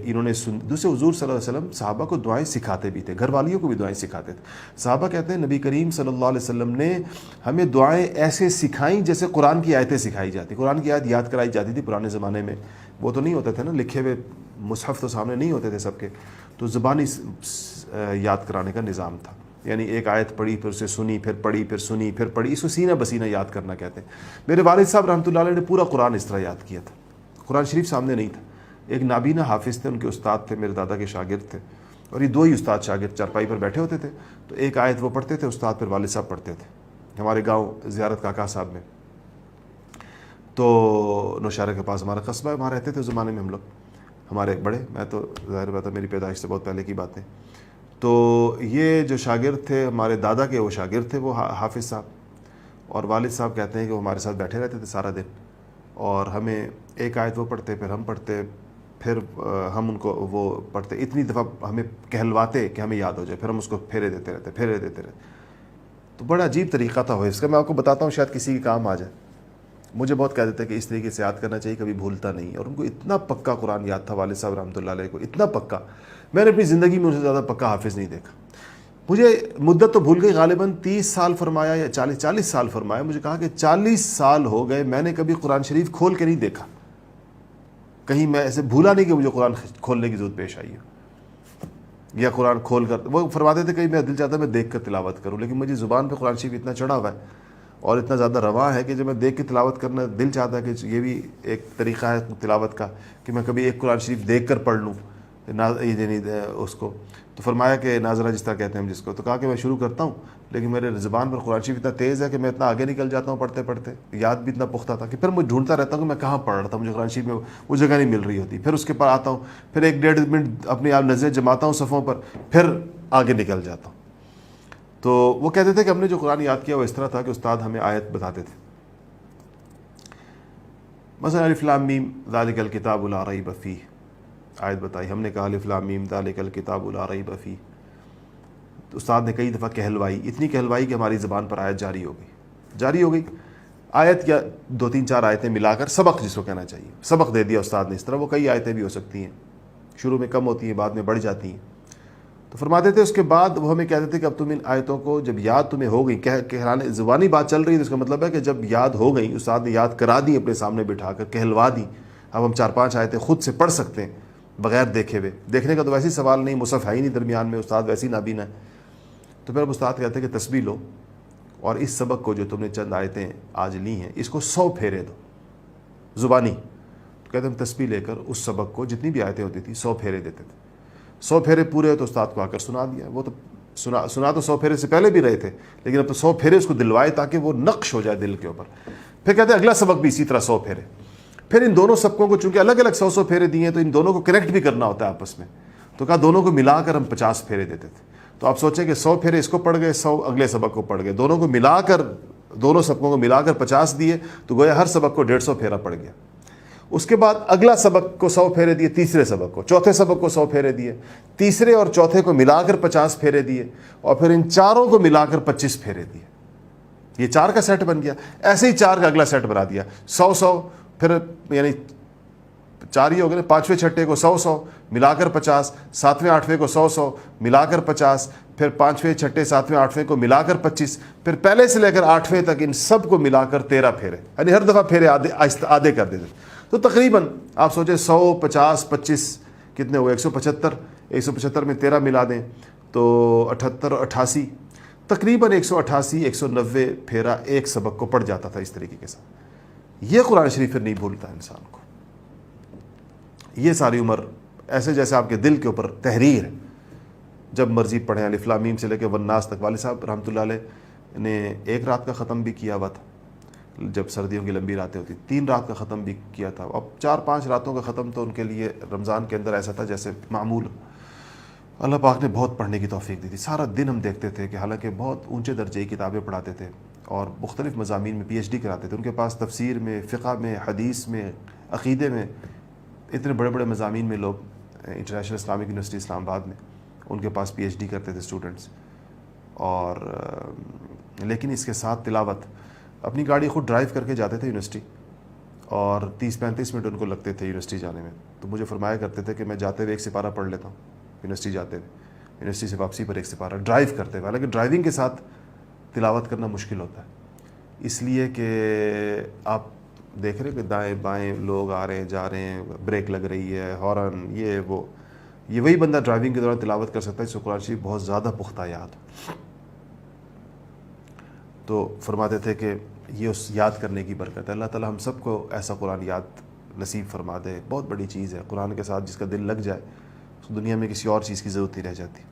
انہوں نے دوسرے حضور صلی اللہ علیہ وسلم صحابہ کو دعائیں سکھاتے بھی تھے، گھر والیوں کو بھی دعائیں سکھاتے تھے. صحابہ کہتے ہیں نبی کریم صلی اللہ علیہ وسلم نے ہمیں دعائیں ایسے سکھائیں جیسے قرآن کی آیتیں سکھائی جاتی. قرآن کی آیت یاد کرائی جاتی تھی پرانے زمانے میں، وہ تو نہیں ہوتے تھے نا لکھے ہوئے مصحف تو سامنے نہیں ہوتے تھے سب کے، تو زبانی یاد کرانے کا نظام تھا. یعنی ایک آیت پڑھی پھر اسے سنی، پھر پڑھی، پھر سنی، پھر پڑھی، اس کو سینہ بسینہ یاد کرنا کہتے ہیں. میرے والد صاحب رحمۃ اللہ علیہ نے پورا قرآن اس طرح یاد کیا تھا. قرآن شریف سامنے نہیں تھا. ایک نابینا حافظ تھے، ان کے استاد تھے، میرے دادا کے شاگرد تھے، اور یہ دو ہی استاد شاگرد چارپائی پر بیٹھے ہوتے تھے. تو ایک آیت وہ پڑھتے تھے استاد، پھر والد صاحب پڑھتے تھے. ہمارے گاؤں زیارت کاکا صاحب میں، تو نوشہرہ کے پاس ہمارا قصبہ ہے، وہاں رہتے تھے اس زمانے میں ہم لوگ. ہمارے بڑے، میں تو ظاہر بات ہے میری پیدائش سے بہت پہلے کی باتیں. تو یہ جو شاگرد تھے ہمارے دادا کے، وہ شاگرد تھے وہ حافظ صاحب، اور والد صاحب کہتے ہیں کہ وہ ہمارے ساتھ بیٹھے رہتے تھے سارا دن، اور ہمیں ایک آیت وہ پڑھتے، پھر ہم پڑھتے، پھر ہم ان کو وہ پڑھتے. اتنی دفعہ ہمیں کہلواتے کہ ہمیں یاد ہو جائے، پھر ہم اس کو پھیرے دیتے رہتے. تو بڑا عجیب طریقہ تھا وہ. اس کا میں آپ کو بتاتا ہوں، شاید کسی کے کام آ جائے. مجھے بہت کہہ دیتے کہ اس طریقے سے یاد کرنا چاہیے، کبھی بھولتا نہیں. اور ان کو اتنا پکا قرآن یاد تھا والد صاحب رحمۃ اللہ علیہ کو، اتنا پکا. میں نے اپنی زندگی میں ان سے زیادہ پکا حافظ نہیں دیکھا. مجھے مدت تو بھول گئی، غالباً 30 سال فرمایا یا 40 سال فرمایا. مجھے کہا کہ 40 سال ہو گئے میں نے کبھی قرآن شریف کھول کے نہیں دیکھا. کہیں میں ایسے بھولا نہیں کہ مجھے قرآن کھولنے کی ضرورت پیش آئی ہو، یا قرآن کھول کر. وہ فرماتے تھے کہ میں دل چاہتا ہے میں دیکھ کر تلاوت کروں، لیکن مجھے زبان پہ قرآن شریف اتنا چڑھا ہوا ہے اور اتنا زیادہ رواں ہے کہ جب میں دیکھ کے تلاوت کرنا دل چاہتا ہے کہ یہ بھی ایک طریقہ ہے تلاوت کا کہ میں کبھی ایک قرآن شریف دیکھ کر پڑھ لوں اس کو. تو فرمایا کہ ناظرہ جس طرح کہتے ہیں ہم جس کو، تو کہا کہ میں شروع کرتا ہوں، لیکن میرے زبان پر قرآن شریف اتنا تیز ہے کہ میں اتنا آگے نکل جاتا ہوں پڑھتے پڑھتے. یاد بھی اتنا پختہ تھا کہ پھر میں ڈھونڈتا رہتا ہوں کہ میں کہاں پڑھ رہا تھا، مجھے قرآن شریف میں وہ جگہ نہیں مل رہی ہوتی. پھر اس کے پر آتا ہوں، پھر 1-1.5 منٹ اپنی آپ نظریں جماتا ہوں صفوں پر، پھر آگے نکل جاتا ہوں. تو وہ کہتے تھے کہ ہم نے جو قرآن یاد کیا وہ اس طرح تھا کہ استاد ہمیں آیت بتاتے تھے. مثلا الف لام میم ذالک الکتاب لا ریب فیہ، آیت بتائی، ہم نے کہا الف لام میم ذالک الکتاب لا ریب فیہ. تو استاد نے کئی دفعہ کہلوائی، اتنی کہلوائی کہ ہماری زبان پر آیت جاری ہو گئی. آیت یا 2-3-4 آیتیں ملا کر سبق جس کو کہنا چاہیے، سبق دے دیا استاد نے اس طرح. وہ کئی آیتیں بھی ہو سکتی ہیں، شروع میں کم ہوتی ہیں بعد میں بڑھ جاتی ہیں. تو فرماتے تھے اس کے بعد وہ ہمیں کہتے تھے کہ اب تم ان آیتوں کو جب یاد تمہیں ہو گئی، کہلانے زبانی بات چل رہی ہے، تو اس کا مطلب ہے کہ جب یاد ہو گئی، استاد نے یاد کرا دی اپنے سامنے بٹھا کر، کہلوا دی، اب ہم 4-5 آیتیں خود سے پڑھ سکتے ہیں بغیر دیکھے ہوئے. دیکھنے کا تو ویسے سوال نہیں، مصحف ہے ہی نہیں درمیان میں، استاد ویسے ہی نابینا ہے. تو پھر اب استاد کہتے ہیں کہ تسبیح لو اور اس سبق کو جو تم نے چند آیتیں آج لی ہیں اس کو 100 پھیرے دو زبانی. تو کہتے ہیں ہم تسبیح لے کر اس سبق کو جتنی بھی آیتیں ہوتی تھی 100 پھیرے دیتے تھے. 100 پھیرے پورے ہو تو استاد کو آ کر سنا دیا. وہ تو سنا تو 100 پھیرے سے پہلے بھی رہے تھے، لیکن اب تو 100 پھیرے اس کو دلوائے تاکہ وہ نقش ہو جائے دل کے اوپر. پھر کہتے ہیں اگلا سبق بھی اسی طرح 100 پھیرے. پھر ان دونوں سبقوں کو چونکہ الگ الگ 100 پھیرے دیے ہیں تو ان دونوں کو کنیکٹ بھی کرنا ہوتا ہے آپس میں. تو کہا دونوں کو ملا کر ہم 50 پھیرے دیتے تھے. تو آپ سوچیں کہ 100 پھیرے اس کو پڑھ گئے، 100 اگلے سبق کو پڑھ گئے، دونوں کو ملا کر، دونوں سبقوں کو ملا کر 50 دیے، تو گویا ہر سبق کو 150 پھیرا پڑ گیا. اس کے بعد اگلا سبق کو 100 پھیرے دیے، تیسرے سبق کو، چوتھے سبق کو 100 پھیرے دیے، تیسرے اور چوتھے کو ملا کر 50 پھیرے دیے، اور پھر ان چاروں کو ملا کر 25 پھیرے دیے. یہ 4 کا سیٹ بن گیا. ایسے ہی 4 کا اگلا سیٹ بنا دیا، 100 پھر یعنی 4 ہی ہو گئے. 5ویں چھٹے کو 100 ملا کر 50، 7ویں 8ویں کو 100 ملا کر 50، پھر 5ویں چھٹے 7ویں 8ویں کو ملا کر 25، پھر پہلے سے لے کر 8ویں تک ان سب کو ملا کر 13 پھیرے. یعنی ہر دفعہ پھیرے آدھے کر دیتے. تو تقریباً آپ سوچیں 100 50 25 کتنے ہوئے، 175. 175 میں 13 ملا دیں تو 78 اور 88، تقریباً 188 190 پھیرا ایک سبق کو پڑھ جاتا تھا اس طریقے کے ساتھ. یہ قرآن شریف پھر نہیں بھولتا انسان کو. یہ ساری عمر ایسے جیسے آپ کے دل کے اوپر تحریر ہے، جب مرضی پڑھیں. الف لام میم سے لے کے والناس تک. والد صاحب رحمۃ اللہ علیہ نے 1 رات کا ختم بھی کیا ہوا تھا جب سردیوں کی لمبی راتیں ہوتی، 3 رات کا ختم بھی کیا تھا. اب 4-5 راتوں کا ختم تو ان کے لیے رمضان کے اندر ایسا تھا جیسے معمول. اللہ پاک نے بہت پڑھنے کی توفیق دی تھی. سارا دن ہم دیکھتے تھے کہ حالانکہ بہت اونچے درجے کی کتابیں پڑھاتے تھے اور مختلف مضامین میں PhD کراتے تھے. ان کے پاس تفسیر میں، فقہ میں، حدیث میں، عقیدے میں، اتنے بڑے بڑے مضامین میں لوگ، انٹرنیشنل اسلامک یونیورسٹی اسلام آباد میں ان کے پاس PhD کرتے تھے اسٹوڈنٹس. اور لیکن اس کے ساتھ تلاوت. اپنی گاڑی خود ڈرائیو کر کے جاتے تھے یونیورسٹی، اور 30-35 منٹ ان کو لگتے تھے یونیورسٹی جانے میں. تو مجھے فرمایا کرتے تھے کہ میں جاتے ہوئے ایک سپارہ پڑھ لیتا ہوں یونیورسٹی جاتے ہوئے, یونیورسٹی سے واپسی پر ایک سپارہ, ڈرائیو کرتے ہوئے. حالانکہ ڈرائیونگ کے ساتھ تلاوت کرنا مشکل ہوتا ہے, اس لیے کہ آپ دیکھ رہے ہیں کہ دائیں بائیں لوگ آ رہے ہیں جا رہے ہیں, بریک لگ رہی ہے, ہارن, یہ وہی بندہ ڈرائیونگ کے دوران تلاوت کر سکتا ہے جس کو قرآن شریف بہت زیادہ پختہ یاد. تو فرماتے تھے کہ یہ اس یاد کرنے کی برکت ہے. اللہ تعالی ہم سب کو ایسا قرآن یاد نصیب فرما دے. بہت بڑی چیز ہے قرآن کے ساتھ جس کا دل لگ جائے, اس دنیا میں کسی اور چیز کی ضرورت نہیں رہ جاتی.